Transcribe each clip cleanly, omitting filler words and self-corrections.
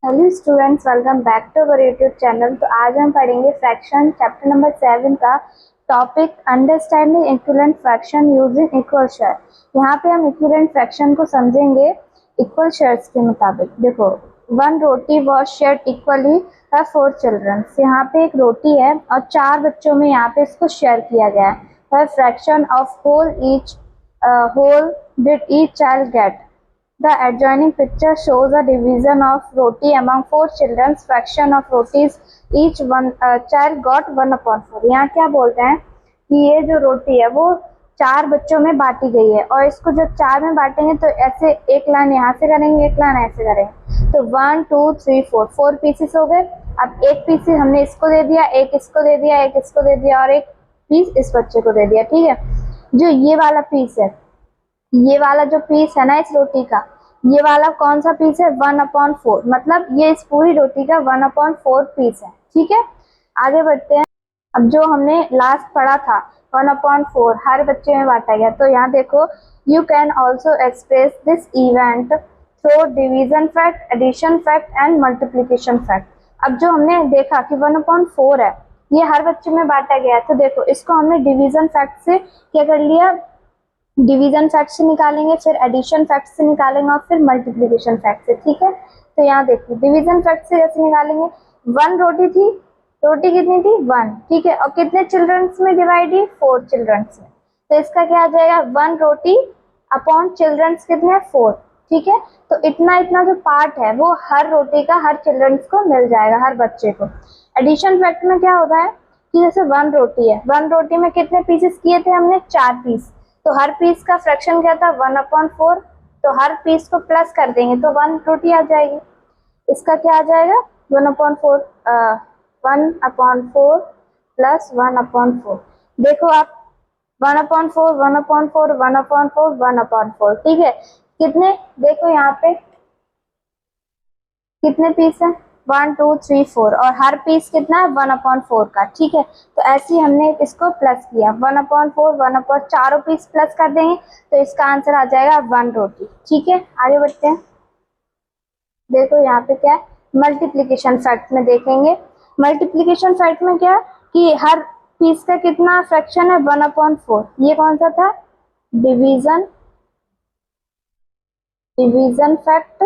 Hello students, welcome back to our YouTube channel. तो आज हम पढ़ेंगे फ्रैक्शन चैप्टर नंबर 7 का topic understanding equivalent fraction using equal share. यहाँ पे हम इक्विवेलेंट फ्रैक्शन को समझेंगे इक्वल शेयर्स के मुताबिक। देखो, one roti was shared equally by 4 children. यहाँ पे एक रोटी है और 4 बच्चों में यहाँ पे इसको शेयर किया गया है। Fraction of whole did each child get. The adjoining picture shows a division of roti among 4 children. Fraction of rotis each one child got 1/4। यहाँ क्या बोलते हैं कि ये जो रोटी है वो 4 बच्चों में बांटी गई है और इसको जो 4 में बांटेंगे तो ऐसे एक लाइन यहाँ से करेंगे, एक लाइन ऐसे करेंगे, तो 1 2 3 4 पीसेस हो गए। अब एक पीस हमने इसको दे दिया, एक इसको दे दिया, एक इसको दे दिया और एक पीस इस बच्चे को दे दिया। ठीक है, जो ये वाला पीस है, ये वाला जो पीस है ना इस रोटी का, ये वाला कौन सा पीस है? 1/4। मतलब ये इस पूरी रोटी का 1/4 पीस है। ठीक है, आगे बढ़ते हैं। अब जो हमने लास्ट पढ़ा था 1/4 हर बच्चे में बांटा गया, तो यहाँ देखो, you can also express this event through division fact, addition fact and multiplication fact. अब जो हमने देखा कि 1/4 है, ये हर बच्चे में बांटा गया है, तो देखो इसको हमने डिवीजन फैक्ट से क्या कर लिया, डिवीजन फैक्ट से निकालेंगे, फिर एडिशन फैक्ट से निकालेंगे और फिर मल्टीप्लिकेशन फैक्ट से। ठीक है, तो यहाँ देखिए डिवीजन फैक्ट से कैसे निकालेंगे। 1 रोटी थी, रोटी कितनी थी? 1। ठीक है, और कितने चिल्ड्रंस में डिवाइड हुई? 4 चिल्ड्रंस में। तो इसका क्या आ जाएगा? 1 रोटी अपॉन चिल्ड्रंस कितने? 4। ठीक है, तो इतना इतना जो पार्ट है वो हर रोटी का हर चिल्ड्रंस को मिल जाएगा, हर बच्चे को। एडिशन फैक्ट में क्या होता है कि जैसे 1 रोटी है, 1 रोटी में कितने पीसेस किए थे हमने? 4 पीस। तो हर पीस का फ्रैक्शन क्या था? 1/4। तो हर पीस को प्लस कर देंगे तो 1 रोटी आ जाएगी। इसका क्या आ जाएगा? 1/4 1/4 प्लस 1/4। देखो आप, 1/4 1/4 1/4 1/4। ठीक है, कितने? देखो यहाँ पे कितने पीस है? 1 2 3 4 और हर पीस कितना है? 1/4 का। ठीक है, तो ऐसे ही हमने इसको प्लस किया, 1/4 1/4 चारों पीस प्लस कर देंगे तो इसका आंसर आ जाएगा 1 रोटी। ठीक है, आगे बढ़ते हैं। देखो यहाँ पे क्या है, मल्टीप्लीकेशन फैक्ट में देखेंगे। मल्टीप्लीकेशन फैक्ट में क्या कि हर पीस का कितना फ्रैक्शन है? 1/4। ये कौन सा था? Division division fact.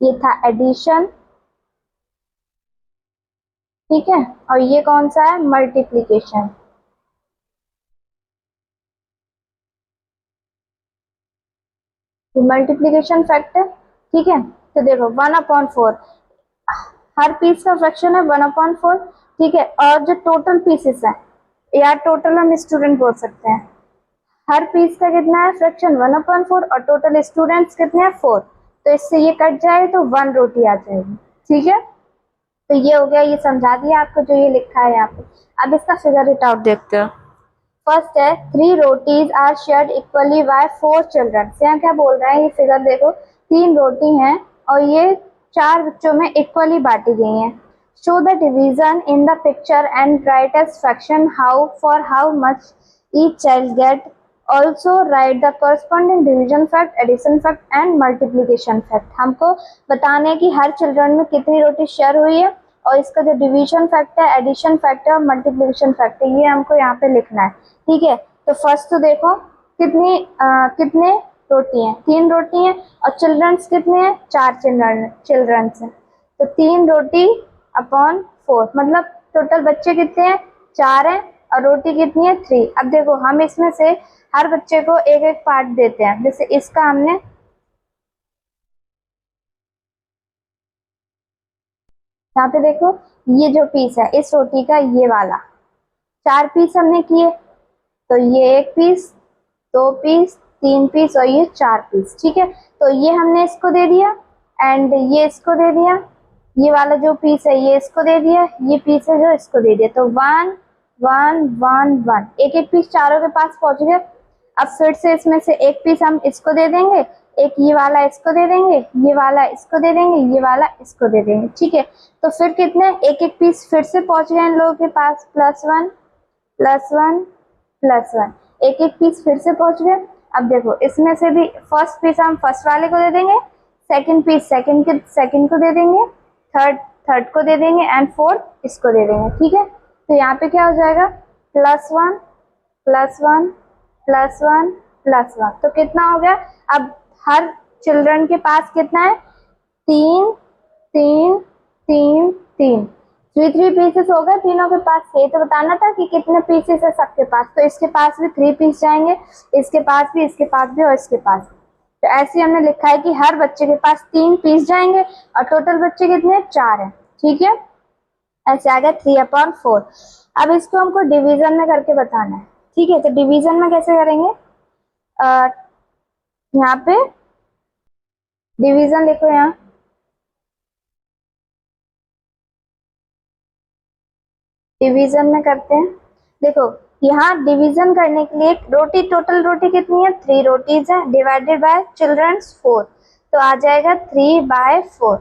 ये था एडिशन। ठीक है, और ये कौन सा है? मल्टीप्लीकेशन। मल्टीप्लीकेशन फैक्ट है। ठीक है, तो देखो 1/4 हर पीस का फ्रैक्शन है 1/4। ठीक है, और जो टोटल पीसेस है, या टोटल हम स्टूडेंट बोल सकते हैं, हर पीस का कितना है फ्रैक्शन? 1/4 और टोटल स्टूडेंट्स कितने हैं? 4। तो इससे ये कट जाए तो 1 रोटी आ जाएगी। ठीक है, तो ये हो गया, ये समझा दिया आपको जो ये लिखा है यहाँ पे। अब इसका फिगर इट आउट देखते हो। फर्स्ट है 3 rotis are shared equally by 4 children. यहाँ क्या बोल रहा है, ये फिगर देखो, 3 रोटी हैं और ये 4 बच्चों में इक्वली बांटी गई हैं। Show the division in the picture and write as fraction how much each child get. Also write the corresponding division fact, addition fact and multiplication fact. हमको बताने है कि हर चिल्ड्रन में कितनी रोटी शेयर हुई है और इसका जो डिवीजन फैक्ट है, एडिशन फैक्ट है और मल्टीप्लीकेशन फैक्ट है, ये हमको यहाँ पे लिखना है। ठीक है, तो फर्स्ट तो देखो कितने रोटी हैं? 3 रोटी हैं और चिल्ड्रंस कितने हैं? 4 चिल्ड्रंस हैं। तो 3 रोटी अपॉन 4, मतलब टोटल बच्चे कितने हैं? 4 हैं और रोटी कितनी है? 3। अब देखो, हम इसमें से हर बच्चे को एक एक पार्ट देते हैं। जैसे इसका हमने यहाँ पे देखो, ये जो पीस है इस रोटी का, ये वाला 4 पीस हमने किए, तो ये 1 पीस, 2 पीस, 3 पीस और ये 4 पीस। ठीक है, तो ये हमने इसको दे दिया एंड ये इसको दे दिया, ये वाला जो पीस है ये इसको दे दिया, ये पीस है जो इसको दे दिया। तो 1 1 1 1 एक एक पीस चारों के पास पहुंच गए। अब फिर से इसमें से एक पीस हम इसको दे देंगे, एक ये वाला इसको दे देंगे, ये वाला इसको दे देंगे, ये वाला इसको दे देंगे। ठीक है, तो फिर कितने? एक एक पीस फिर से पहुंच गए इन लोगों के पास, +1 +1 +1, एक एक पीस फिर से पहुंच गए। अब देखो, इसमें से भी फर्स्ट पीस हम फर्स्ट वाले को दे देंगे, सेकंड पीस सेकंड को दे देंगे, थर्ड को दे देंगे एंड फोर्थ इसको दे देंगे। ठीक है, तो यहाँ पे क्या हो जाएगा +1 +1 +1 +1, तो कितना हो गया। अब हर चिल्ड्रन के पास कितना है 3 3 3 3, 3 पीसेस हो गए तीनों के पास। ये तो बताना था कि कितने पीसेस है सबके पास, तो इसके पास भी 3 पीस जाएंगे, इसके पास भी, इसके पास भी और इसके पास। तो ऐसे हमने लिखा है कि हर बच्चे के पास 3 पीस जाएंगे और टोटल बच्चे कितने 4 हैं। ठीक है, ऐसे आ गया 3/4। अब इसको हमको डिवीजन में करके बताना है। ठीक है, तो डिवीजन में कैसे करेंगे, यहाँ पे डिवीजन लिखो, यहाँ डिवीजन में करते हैं। देखो यहाँ डिवीजन करने के लिए रोटी, टोटल रोटी कितनी है 3 रोटीज है, डिवाइडेड बाय चिल्ड्रंस 4, तो आ जाएगा 3/4,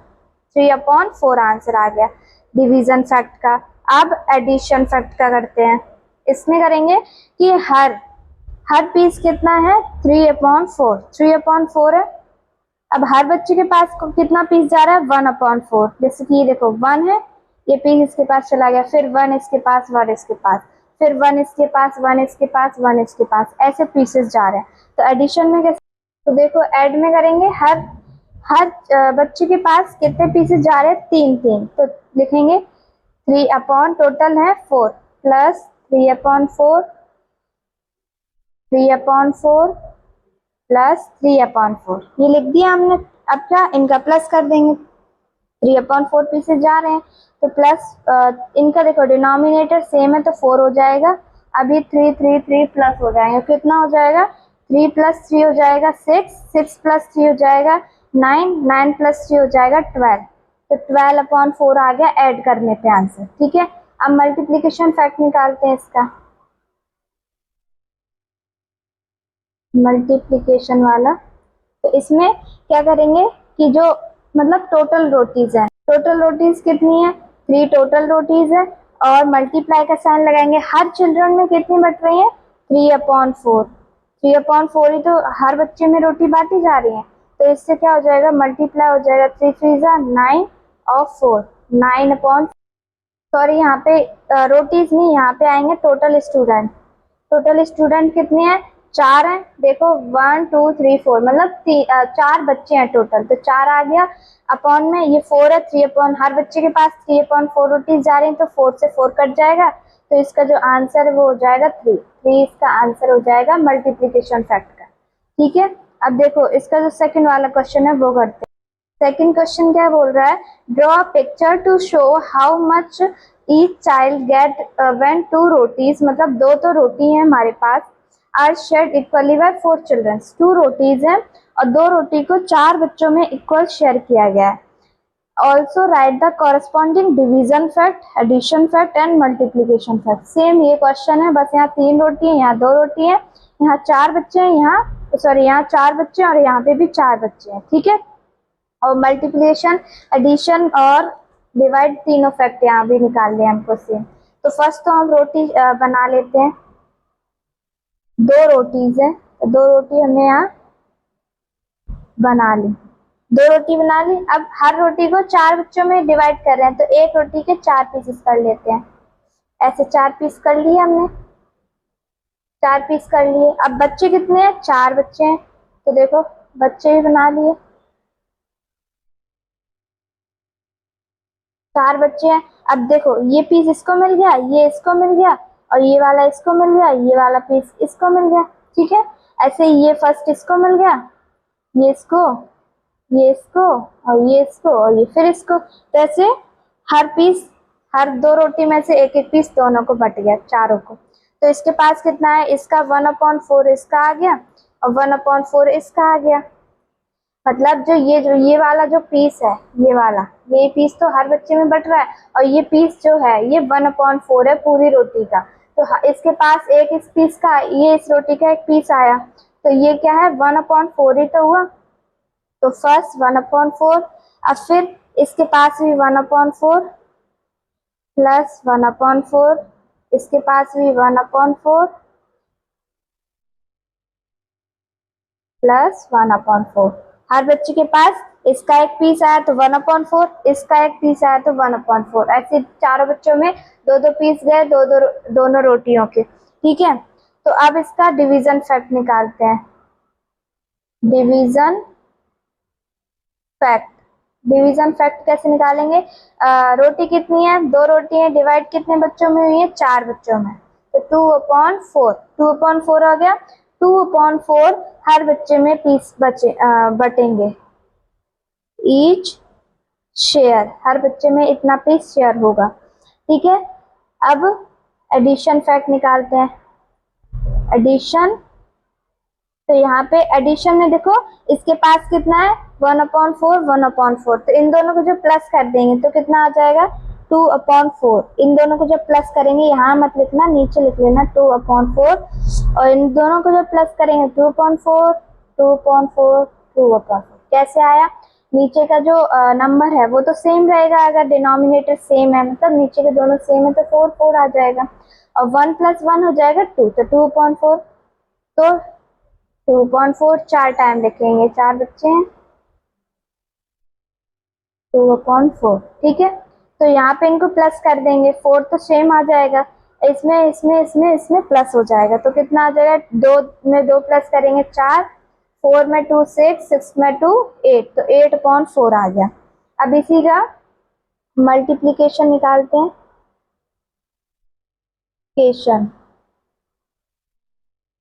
3/4 आंसर आ गया डिवीजन फैक्ट का। अब एडिशन फैक्ट का करते हैं। इसमें करेंगे कि हर पीस कितना है 3/4, 3/4 है। अब हर बच्चे के पास कितना पीस जा रहा है 1/4, जैसे कि ये देखो 1 है, ये पीस इसके पास चला गया, फिर 1 इसके पास, 1 इसके पास, फिर 1 इसके पास, 1 इसके पास, 1 इसके पास, ऐसे पीसेस जा रहे हैं। तो एडिशन में कैसे, तो देखो ऐड में करेंगे हर बच्चे के पास कितने पीसेस जा रहे हैं 3 तो लिखेंगे 3 टोटल है 4 प्लस 3/4 प्लस 3/4, ये लिख दिया हमने। अब क्या इनका प्लस कर देंगे, 3/4 पीसेस जा रहे हैं तो प्लस, इनका देखो डिनोमिनेटर सेम है तो 4 हो जाएगा। अभी 3 3 3 प्लस हो जाएगा, कितना हो जाएगा 3 + 3 हो जाएगा 6, 6 + 3 हो जाएगा 9, 9 + 3 हो जाएगा 12, तो 12/4 आ गया ऐड करने पे आंसर। ठीक है, अब मल्टीप्लीकेशन फैक्ट निकालते हैं इसका, मल्टीप्लीकेशन वाला। तो इसमें क्या करेंगे कि जो मतलब टोटल रोटीज है, टोटल रोटीज कितनी है 3 टोटल रोटीज है, और मल्टीप्लाई का साइन लगाएंगे। हर चिल्ड्रन में कितनी बट रही है 3/4, 3/4 ही तो हर बच्चे में रोटी बांटी जा रही है, तो इससे क्या हो जाएगा मल्टीप्लाई हो जाएगा 3 3 9 और 4, 9/, सॉरी यहाँ पे रोटीज नहीं, यहाँ पे आएंगे टोटल स्टूडेंट। टोटल स्टूडेंट कितने हैं 4 हैं, देखो 1 2 3 4, मतलब 4 बच्चे हैं टोटल, तो 4 आ गया अपॉन में ये 4 है 3/, हर बच्चे के पास 3/4 रोटीज जा रही हैं, तो 4 से 4 कट जाएगा, तो इसका जो आंसर है वो हो जाएगा 3 इसका आंसर हो जाएगा मल्टीप्लीकेशन फैक्ट का। ठीक है, अब देखो इसका जो सेकंड वाला क्वेश्चन है वो करते हैं। सेकंड क्वेश्चन क्या बोल रहा है, draw a picture to show how much each child get when 2 rotis, मतलब 2 रोटी है हमारे पास, are shared equally by 4 childrens, 2 rotis हैं और 2 रोटी को 4 बच्चों में इक्वल शेयर किया गया है। Also write the corresponding division fact, addition fact and multiplication fact. Same ये क्वेश्चन है, बस यहाँ 3 रोटी है, यहाँ 2 रोटी है, यहाँ 4 बच्चे हैं, यहाँ सॉरी यहाँ 4 बच्चे और यहाँ पे भी 4 बच्चे हैं। ठीक है, और मल्टीप्लिकेशन, एडिशन और डिवाइड तीनों फैक्ट यहाँ भी निकाल लिया हमको सेम। तो फर्स्ट तो हम रोटी बना लेते हैं, 2 रोटीज है तो 2 रोटी हमने यहाँ बना ली, 2 रोटी बना ली। अब हर रोटी को 4 बच्चों में डिवाइड कर रहे हैं, तो एक रोटी के 4 पीसेस कर लेते हैं, ऐसे 4 पीस कर लिए हमने, 4 पीस कर लिए। अब बच्चे कितने हैं 4 बच्चे हैं, तो देखो बच्चे भी बना लिए, 4 बच्चे हैं। अब देखो ये पीस इसको मिल गया, ये इसको मिल गया, और ये वाला इसको मिल गया, ये वाला पीस इसको मिल गया। ठीक है, ऐसे ये फर्स्ट इसको मिल गया, ये इसको, ये इसको, और ये इसको, और ये फिर इसको, तो ऐसे हर पीस, हर 2 रोटी में से एक एक पीस दोनों को बट गया, चारों को। तो इसके पास कितना है, इसका 1/4 इसका आ गया और 1/4 इसका आ गया। मतलब जो ये वाला जो पीस है, ये वाला, ये पीस तो हर बच्चे में बट रहा है, और ये पीस जो है ये 1/4 है पूरी रोटी का, तो इसके पास एक इस पीस का, ये इस रोटी का एक पीस आया, तो ये क्या है 1/4 ही तो हुआ। तो फर्स्ट 1/4, अब फिर इसके पास भी 1/4 प्लस 1/4, इसके पास भी 1/4 प्लस 1/4, हर बच्चे के पास इसका एक पीस आया तो 1/4, इसका एक पीस आया तो 1/4, ऐसे चारों बच्चों में दो दो पीस गए, दोनों रोटियों के। ठीक है, तो अब इसका डिवीजन फैक्ट निकालते हैं। डिवीजन फैक्ट, डिवीजन फैक्ट कैसे निकालेंगे? रोटी कितनी है? 2 रोटी है, डिवाइड कितने बच्चों में हुई है? 4 बच्चों में, तो 2/4, 2/4 हो गया। 2/4 हर बच्चे में पीस बटेंगे, ईच शेयर, हर बच्चे में इतना पीस शेयर होगा। ठीक है, अब एडिशन फैक्ट निकालते हैं। एडिशन, तो यहाँ पे एडिशन में देखो इसके पास कितना है? 1/4, 1/4, तो इन दोनों को जब प्लस कर देंगे तो कितना आ जाएगा? 2/4। इन दोनों को जब प्लस करेंगे, यहाँ मत लिखना, नीचे लिख लेना 2/4, और इन दोनों को जब प्लस करेंगे 2/4, 2/4, 2/4, कैसे आया? नीचे का जो नंबर है वो तो सेम रहेगा, अगर डिनोमिनेटर सेम है, मतलब नीचे के दोनों सेम है, तो 4 4 आ जाएगा, और 1 + 1 हो जाएगा 2, तो 2/4, तो 2/4 4 टाइम लिखेंगे, 4 बच्चे हैं, 2/4। ठीक है, तो यहाँ पे इनको प्लस कर देंगे, 4 तो सेम आ जाएगा, इसमें प्लस हो जाएगा, तो कितना आ जाएगा? 2 में 2 प्लस करेंगे 4, 4 में 2 6, 6 में 2 8, तो 8/4 आ गया। अब इसी का मल्टीप्लीकेशन निकालते हैं।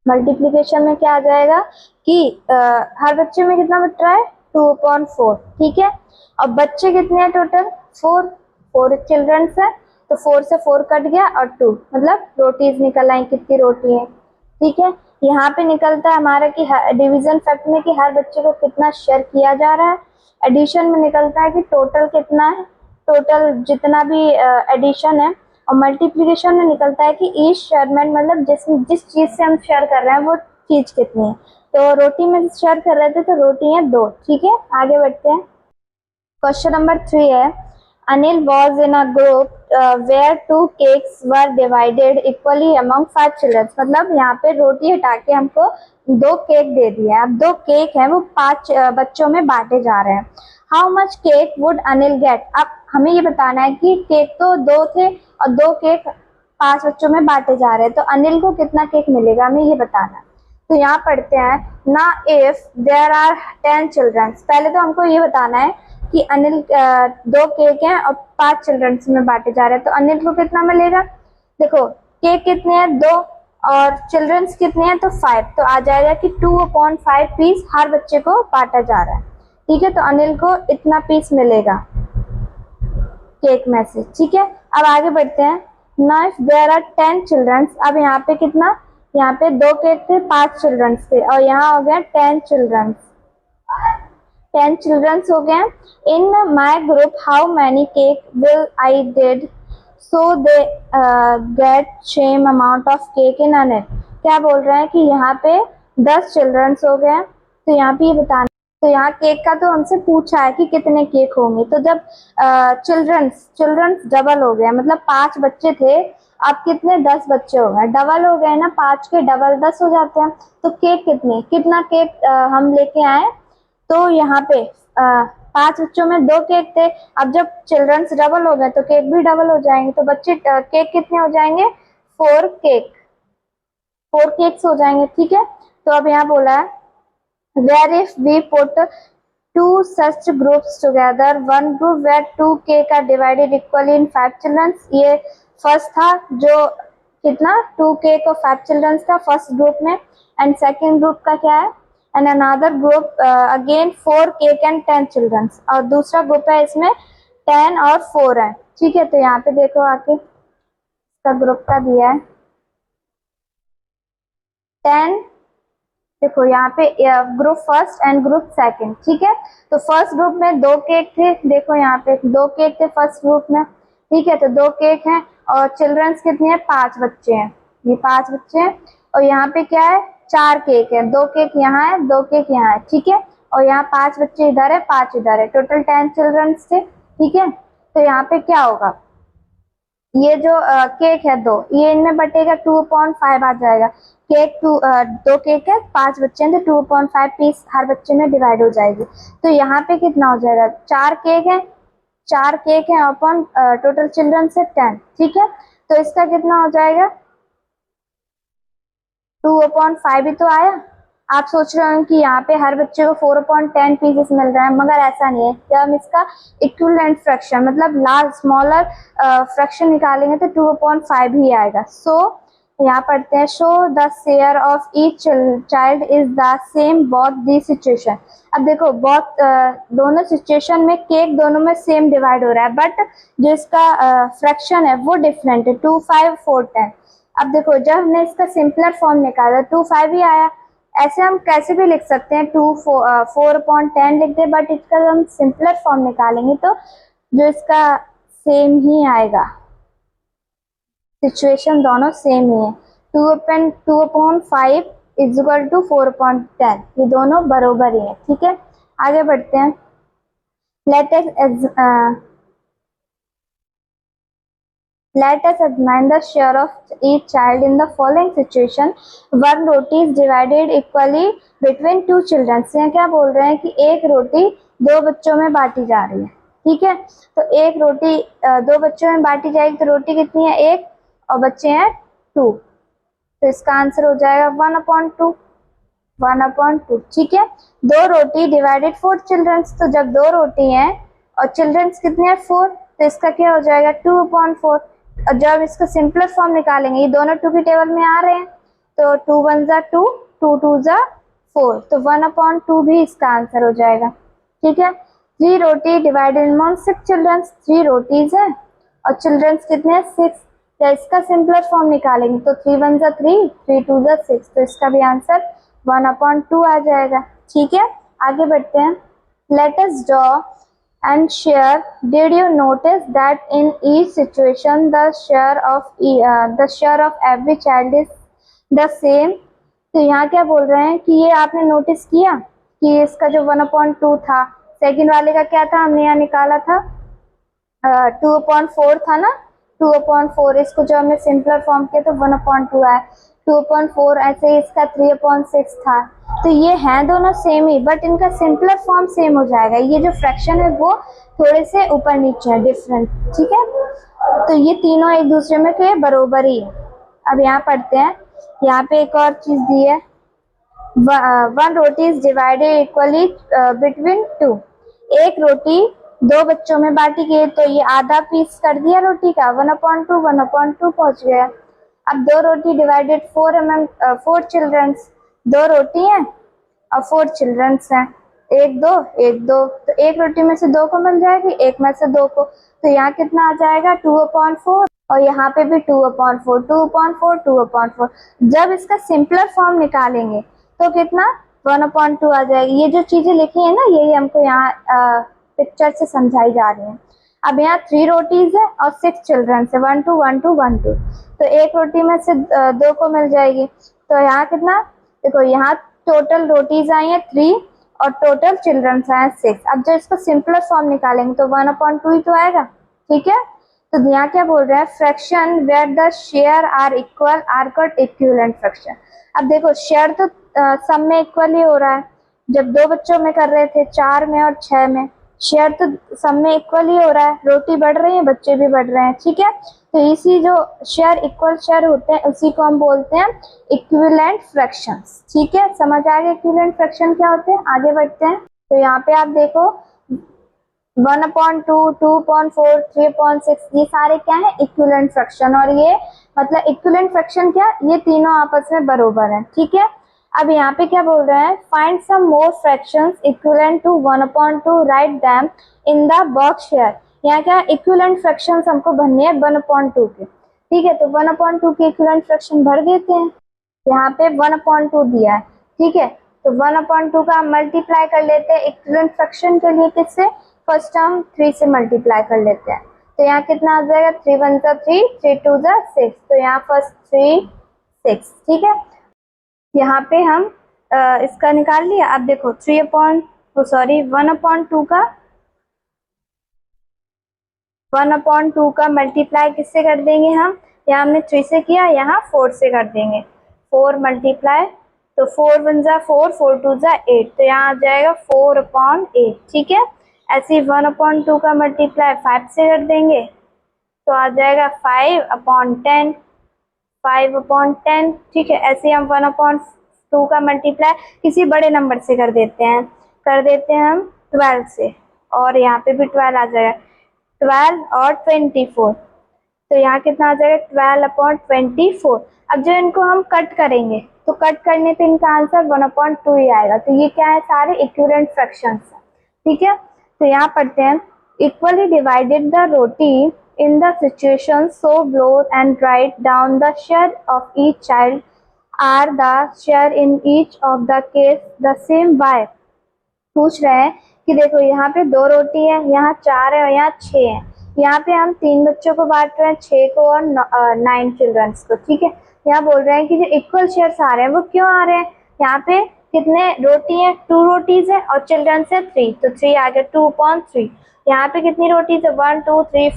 मल्टीप्लीकेशन में क्या आ जाएगा कि हर बच्चे में कितना बच रहा है? 2/4। ठीक है, अब बच्चे कितने हैं टोटल? 4 चिल्ड्रंस है, तो 4 से 4 कट गया, और 2 मतलब रोटीज निकल आई, कितनी रोटी है। ठीक है, यहाँ पे निकलता है हमारा कि डिवीजन फैक्ट में कि हर बच्चे को कितना शेयर किया जा रहा है। एडिशन में निकलता है कि टोटल कितना है, टोटल जितना भी एडिशन है। और मल्टीप्लिकेशन में निकलता है कि ईच शेयरमेंट, मतलब जिस चीज से हम शेयर कर रहे हैं वो चीज कितनी है। तो रोटी में शेयर कर रहे थे तो रोटी है 2। ठीक है, आगे बढ़ते हैं। क्वेश्चन नंबर 3 है, Anil was in a group where 2 cakes were divided equally among 5 children, मतलब यहाँ पे रोटी हटा के हमको 2 केक दे दिए, अब 2 केक है वो 5 बच्चों में बांटे जा रहे हैं। How much cake would Anil get? अब हमें ये बताना है कि केक तो 2 थे और 2 केक 5 बच्चों में बांटे जा रहे हैं, तो अनिल को कितना केक मिलेगा, हमें ये बताना है। तो यहाँ पढ़ते हैं ना, इफ देयर आर 10 चिल्ड्रन, पहले तो हमको ये बताना है कि अनिल 2 केक हैं और 5 चिल्ड्रन में बांटे जा रहे हैं, तो अनिल को कितना मिलेगा? देखो केक कितने हैं? 2, और चिल्ड्रंस कितने हैं? तो 5, तो आ जाएगा कि 2/5 पीस हर बच्चे को बांटा जा रहा है। ठीक है, तो अनिल को इतना पीस मिलेगा केक में से। ठीक है, अब आगे बढ़ते हैं। Now if there are 10 childrens, अब यहाँ पे कितना? यहाँ पे 2 केक थे, 5 चिल्ड्रंस थे, और यहाँ हो गया 10 चिल्ड्रंस, 10 चिल्ड्रंस हो गए। In my group how many cake will I did so they get same amount of cake in Anil? क्या बोल रहे हैं कि यहाँ पे 10 चिल्ड्रंस हो गए, तो यहाँ पे ये बताना, तो यहाँ केक का तो हमसे पूछा है कि कितने केक होंगे, तो जब चिल्ड्रंस डबल हो गया, मतलब 5 बच्चे थे, अब कितने? 10 बच्चे हो गए, डबल हो गए ना, 5 के डबल 10 हो जाते हैं, तो केक कितना केक हम लेके आए? तो यहाँ पे 5 बच्चों में 2 केक थे, अब जब चिल्ड्रंस डबल हो गए तो केक भी डबल हो जाएंगे, तो बच्चे केक कितने हो जाएंगे? 4 केक, 4 केक्स हो जाएंगे। ठीक है, तो अब यहाँ बोला है where if we put 2 such groups together, one group where 2 cake are divided equally in 5 children, ये फर्स्ट था जो कितना 2 केक और 5 चिल्ड्रन था फर्स्ट ग्रुप में, एंड सेकेंड ग्रुप का क्या है? And another group again 4 cake and 10 children, और दूसरा ग्रुप है इसमें 10 और 4 है। ठीक है, तो यहाँ पे देखो आके इसका ग्रुप का दिया है 10, देखो यहाँ पे group first and group second. ठीक है, तो फर्स्ट ग्रुप में 2 केक थे, देखो यहाँ पे 2 केक थे फर्स्ट ग्रुप में। ठीक है, तो 2 केक हैं, और चिल्ड्रंस कितने हैं? 5 बच्चे हैं, ये 5 बच्चे हैं, और यहाँ पे क्या है? 4 केक है, 2 केक यहाँ है, 2 केक यहाँ है। ठीक है, और यहाँ 5 बच्चे इधर है, 5 इधर है, टोटल 10 चिल्ड्रंस थे। ठीक है, तो यहाँ पे क्या होगा? ये जो केक है दो, ये इनमें बटेगा 2/5 आ जाएगा। केक दो केक है, 5 बच्चे हैं तो 2/5 पीस हर बच्चे में डिवाइड हो जाएगी। तो यहाँ पे कितना हो जाएगा, 4 केक है, 4 केक है अपॉन टोटल चिल्ड्रन से 10, ठीक है। तो इसका कितना हो जाएगा, 2/5 ही तो आया। आप सोच रहे हो कि यहाँ पे हर बच्चे को 4/10 पीसेस मिल रहे हैं, मगर ऐसा नहीं है। जब हम इसका इक्विवेलेंट फ्रैक्शन मतलब लार्ज स्मॉलर फ्रैक्शन निकालेंगे तो 2/5 ही आएगा। सो यहाँ पढ़ते हैं, show the share of each child is the same both the situation. अब देखो बोथ दोनों सिचुएशन में केक दोनों में सेम डिवाइड हो रहा है, बट जो इसका फ्रैक्शन है वो डिफरेंट है, 2, 5, 4, 10। अब देखो जब हमने इसका सिंपलर फॉर्म निकाला 2, 5 ही आया। ऐसे हम कैसे भी लिख सकते हैं, 4/10 लिख दे, बट इसका हम सिंपलर फॉर्म निकालेंगे तो जो इसका सेम ही आएगा, सिचुएशन दोनों सेम ही है। 2/5 इज इक्वल टू 4/10, ये दोनों बरोबर ही है, ठीक है। आगे बढ़ते हैं। Let us examine the share of each child in the following situation. One roti is divided equally between two children. से क्या बोल रहे हैं कि एक रोटी दो बच्चों में बांटी जा रही है, ठीक है। तो एक रोटी दो बच्चों में बांटी जाएगी तो रोटी कितनी है, 1, और बच्चे हैं 2। तो इसका आंसर हो जाएगा 1/2, 1/2, ठीक है। दो रोटी डिवाइडेड 4 चिल्ड्रन, तो जब दो रोटी हैं और चिल्ड्रंस कितने हैं 4, तो इसका क्या हो जाएगा 2/4। और जब इसका सिंपलर फॉर्म निकालेंगे, ये दोनों 2 की टेबल में आ रहे हैं, तो 2 1 जा 2, 2 2 जा 4, तो 1/2 भी इसका आंसर हो जाएगा, ठीक है। 3 रोटी डिवाइडेड अमॉन्ग 6 चिल्ड्रन, 3 रोटीज है और चिल्ड्रंस कितने हैं 6। या इसका सिंपलर फॉर्म निकालेंगे तो 3 1 जा 3, 3 2 जा 6, तो इसका भी आंसर 1/2 आ जाएगा, ठीक है। आगे बढ़ते हैं। Let us draw and share. Did you notice that in each situation the share of every child is the same? तो यहाँ क्या बोल रहे हैं कि ये आपने नोटिस किया कि इसका जो 1/2 था, सेकंड वाले का क्या था, हमने यहाँ निकाला था 2/4 था ना, 2/4। इसको जो हमने सिंपलर फॉर्म किया तो 1/2 आया, 2/4। ऐसे ही इसका 3/6 था। तो ये हैं दोनों सेम ही, बट इनका सिंपलर फॉर्म सेम हो जाएगा। ये जो फ्रैक्शन है वो थोड़े से ऊपर नीचे है, डिफरेंट, ठीक है। तो ये तीनों एक दूसरे में के बरोबर ही है। अब यहाँ पढ़ते हैं, यहाँ पे एक और चीज दी है, 1 रोटी इज डिवाइडेड इक्वली बिटवीन 2। एक रोटी दो बच्चों में बांटी गई, तो ये आधा पीस कर दिया रोटी का, 1/2, 1/2 पहुंच गया। अब दो रोटी डिवाइडेड 4 चिल्ड्रंस, दो रोटी हैं और 4 चिल्ड्रंस हैं, 1 2 1 2, तो एक रोटी में से 2 को मिल जाएगी, एक में से 2 को, तो यहाँ कितना आ जाएगा 2/4, और यहाँ पे भी 2/4, 2/4, 2/4। जब इसका सिंपलर फॉर्म निकालेंगे तो कितना 1/2 आ जाएगी। ये जो चीजें लिखी है ना, यही हमको यहाँ पिक्चर से समझाई जा रही है। अब यहाँ 3 रोटीज है और 6 चिल्ड्रन है, 1 2 1 2 1 2, तो एक रोटी में से 2 को मिल जाएगी। तो यहाँ कितना, देखो यहाँ टोटल रोटीज आई है 3 और टोटल चिल्ड्रन आए 6। अब जो इसका सिंपलर फॉर्म निकालेंगे तो 1/2 ही तो आएगा, ठीक है। तो यहाँ क्या बोल रहे हैं, fraction where the share are equal are called equivalent fraction. अब देखो शेयर तो सब में इक्वल ही हो रहा है, जब दो बच्चों में कर रहे थे 4 में और 6 में, शेयर तो सब में इक्वल ही हो रहा है, रोटी बढ़ रही है बच्चे भी बढ़ रहे हैं, ठीक है। तो इसी जो शेयर इक्वल शेयर होते हैं उसी को हम बोलते हैं इक्विवेलेंट फ्रैक्शंस, ठीक है। समझ आ गया इक्विवेलेंट फ्रैक्शन क्या होते हैं। आगे बढ़ते हैं। तो यहाँ पे आप देखो 1/2, 2/4, 3/6, ये सारे क्या है इक्विवेलेंट फ्रैक्शन, और ये मतलब इक्विवेलेंट फ्रैक्शन क्या, ये तीनों आपस में बराबर हैं, ठीक है। अब यहाँ पे क्या बोल रहे हैं, find some more fractions equivalent to 1/2, write them in the box here. यहाँ क्या इक्विवेलेंट फ्रैक्शंस हमको भरनी है 1/2 के, ठीक है। तो 1/2 के इक्विवेलेंट फ्रैक्शन भर देते हैं। यहाँ पे 1/2 दिया है, ठीक है। तो 1/2 का मल्टीप्लाई कर लेते हैं इक्विवेलेंट फ्रैक्शन के लिए, किससे, फर्स्ट टर्म 3 से मल्टीप्लाई कर लेते हैं। तो यहाँ कितना आ जाएगा, 3 1 जा 3, 3 2 जा 6, तो यहाँ फर्स्ट 3 6, ठीक है। यहाँ पे हम इसका निकाल लिया। अब देखो 1/2 का 1/2 का मल्टीप्लाई किससे कर देंगे हम, यहाँ हमने 3 से किया, यहाँ 4 से कर देंगे। 4 मल्टीप्लाई, तो 4 1 जा 4, 4 2 जा 8, तो यहाँ आ जाएगा 4/8। ठीक है, ऐसे ही 1/2 का मल्टीप्लाई 5 से कर देंगे, तो आ जाएगा 5/10, 5/10। ठीक है, ऐसे ही हम 1/2 का मल्टीप्लाई किसी बड़े नंबर से कर देते हैं हम 12 से, और यहाँ पे भी 12 आ जाएगा, 12 और 24, तो यहाँ कितना आ जाएगा 12/24। अब जो इनको हम कट करेंगे तो कट करने पे इनका आंसर 1/2 ही आएगा। तो ये क्या है, सारे इक्विवेलेंट फ्रैक्शंस है। ठीक है, तो यहाँ पढ़ते हैं, equally divided the roti in the situation so blow and write down the share of each child, are the share in each of the case the same by। पूछ रहे हैं कि देखो यहाँ पे 2 रोटी है, यहाँ 4 है और यहाँ 6 है। यहाँ पे हम 3 बच्चों को बांट रहे हैं, 6 को और 9 चिल्ड्रंस को। ठीक है, यहाँ बोल रहे हैं कि जो इक्वल शेयर्स आ रहे हैं वो क्यों आ रहे हैं, यहाँ पे कितने रोटी है, 2 रोटीज है और चिल्ड्रंस है 3, तो 3 आ गया 2/3। यहाँ पे कितनी रोटीज है, 1 2 3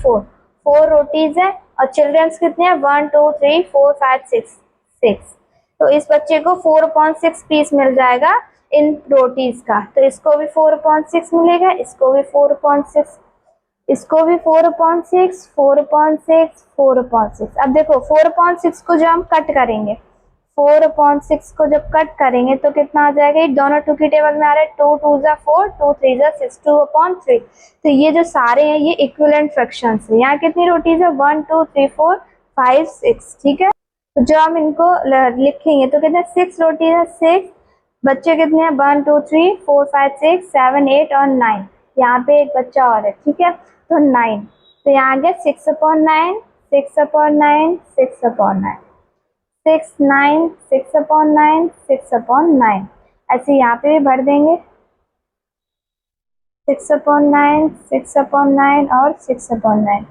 4 रोटीज है, और चिल्ड्रंस कितने हैं, 1 2 3 4 5 6। तो इस बच्चे को 4/6 पीस मिल जाएगा इन रोटीज का, तो इसको भी 4/6 मिलेगा, इसको भी 4/6, इसको भी 4/6, 4/6, 4/6। अब देखो 4/6 को जब हम कट करेंगे, 4/6 को जब कट करेंगे तो कितना आ जाएगा, ये दोनों 2 की टेबल में आ रहा है, 2 2 जा 4, 2 3 जा 6, 2/3। तो ये जो सारे हैं ये इक्विवेलेंट फ्रैक्शंस है। यहाँ कितनी रोटीज है, 1 2 3 4 5 6। ठीक है, तो जो हम इनको लिखेंगे तो कितने 6 रोटीज है, 6 बच्चे कितने हैं, 1 2 3 4 5 6 7 8 और 9, यहाँ पे एक बच्चा और है। ठीक है, तो 9, तो यहाँ आ गया 6/9, 6/9, 6/9, 6 9, 6/9, 6/9। ऐसे यहाँ पे भी भर देंगे 6/9, 6/9 और 6/9।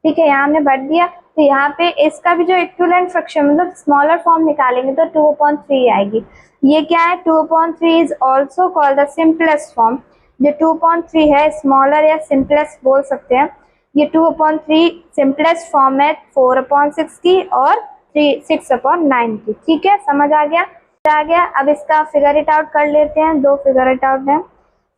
ठीक है, यहाँ हमने भर दिया। तो यहाँ पे इसका भी जो इक्विवेलेंट फ्रैक्शन मतलब स्मॉलर फॉर्म निकालेंगे तो 2/3 आएगी। ये क्या है, 2/3 is also called the simplest form. जो 2/3 है, स्मॉलर या सिंपलेस्ट बोल सकते हैं। ये 2/3 सिंपलेस्ट फॉर्म है 4/6 की और 6/9 की। ठीक है, समझ आ गया। अब इसका फिगर इट आउट कर लेते हैं, 2 फिगर इट आउट है।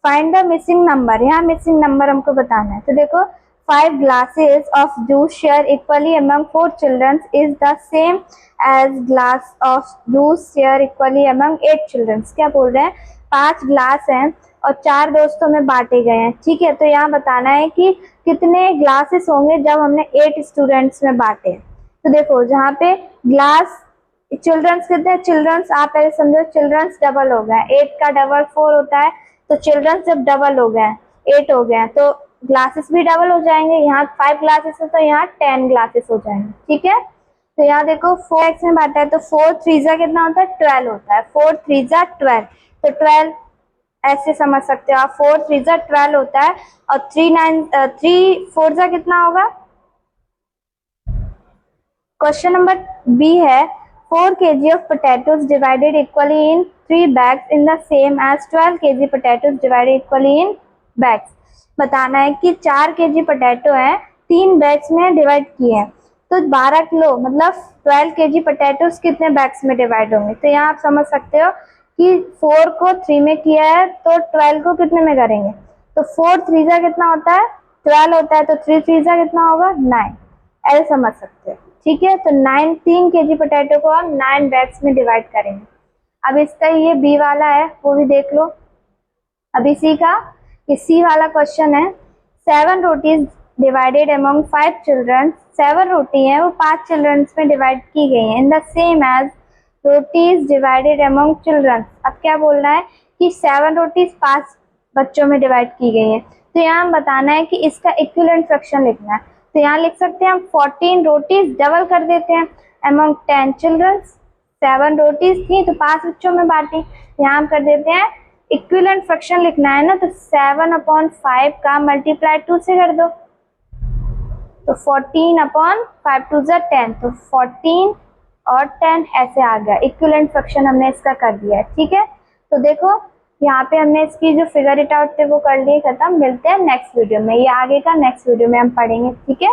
फाइंड द मिसिंग नंबर, यहाँ मिसिंग नंबर हमको बताना है। तो देखो 5 glasses of juice share equally among 4 children is the same as glass of juice share equally among 8 children। क्या बोल रहे हैं, 5 ग्लास हैं और 4 दोस्तों में बांटे गए हैं। ठीक है, तो यहाँ बताना है कि कितने ग्लासेस होंगे जब हमने 8 स्टूडेंट्स में बांटे। तो देखो जहाँ पे ग्लास चिल्ड्रंस कितने, चिल्ड्रंस आप पहले समझो, चिल्ड्रंस डबल हो गए, 8 का डबल 4 होता है, तो चिल्ड्रंस जब डबल हो गए 8 हो गए तो ग्लासेस भी डबल हो जाएंगे। यहाँ 5 ग्लासेस है तो यहाँ 10 ग्लासेस हो जाएंगे। ठीक है, तो यहाँ देखो 4x में बांटा है तो 4 3 जा कितना होता है, 12 होता है, 4 3 जा 12, तो 12 ऐसे समझ सकते हो आप, 4 3 जा 12 होता है, और 3 4 जा कितना होगा। क्वेश्चन नंबर बी है, 4 kg of potatoes divided equally in 3 bags in the same as 12 kg potatoes divided equally in bags। बताना है कि 4 kg पोटैटो है, 3 बैग्स में डिवाइड किए हैं, तो 12 किलो मतलब 12 kg पोटैटोस कितने बैग्स में डिवाइड होंगे। तो यहाँ आप समझ सकते हो कि 4 को 3 में किया है तो 12 को कितने में करेंगे, तो 4 3 जा कितना होता है, 12 होता है, तो 3 3 जा कितना होगा, 9, ऐसे समझ सकते हो। ठीक है, तो 3 kg पोटैटो को हम 9 बैग्स में डिवाइड करेंगे। अब इसका ये बी वाला है वो भी देख लो। अब इसी का सी वाला क्वेश्चन है, 7 रोटीज डिवाइडेड अमंग 5 चिल्ड्रन, 7 रोटी है वो 5 चिल्ड्रंस में डिवाइड की गई है, in the same as rotis divided among children. अब क्या बोलना है कि 7 रोटीज 5 बच्चों में डिवाइड की गई है, तो यहाँ हम बताना है कि इसका इक्विवेलेंट फ्रैक्शन लिखना है। तो यहाँ लिख सकते हैं हम 14 रोटीज डबल कर देते हैं अमंग 10 चिल्ड्रन, 7 रोटीज थी तो 5 बच्चों में बांटी, यहाँ हम कर देते हैं इक्विवेलेंट फ्रैक्शन लिखना है ना, तो 7/5 का मल्टीप्लाई 2 से कर दो, तो 14/5 2 जा 10, तो 14 और 10 ऐसे आ गया, इक्विवेलेंट फ्रैक्शन हमने इसका कर दिया है। ठीक है, तो देखो यहाँ पे हमने इसकी जो फिगर इट आउट थे वो कर लिए खत्म। मिलते हैं नेक्स्ट वीडियो में, ये आगे का नेक्स्ट वीडियो में हम पढ़ेंगे, ठीक है।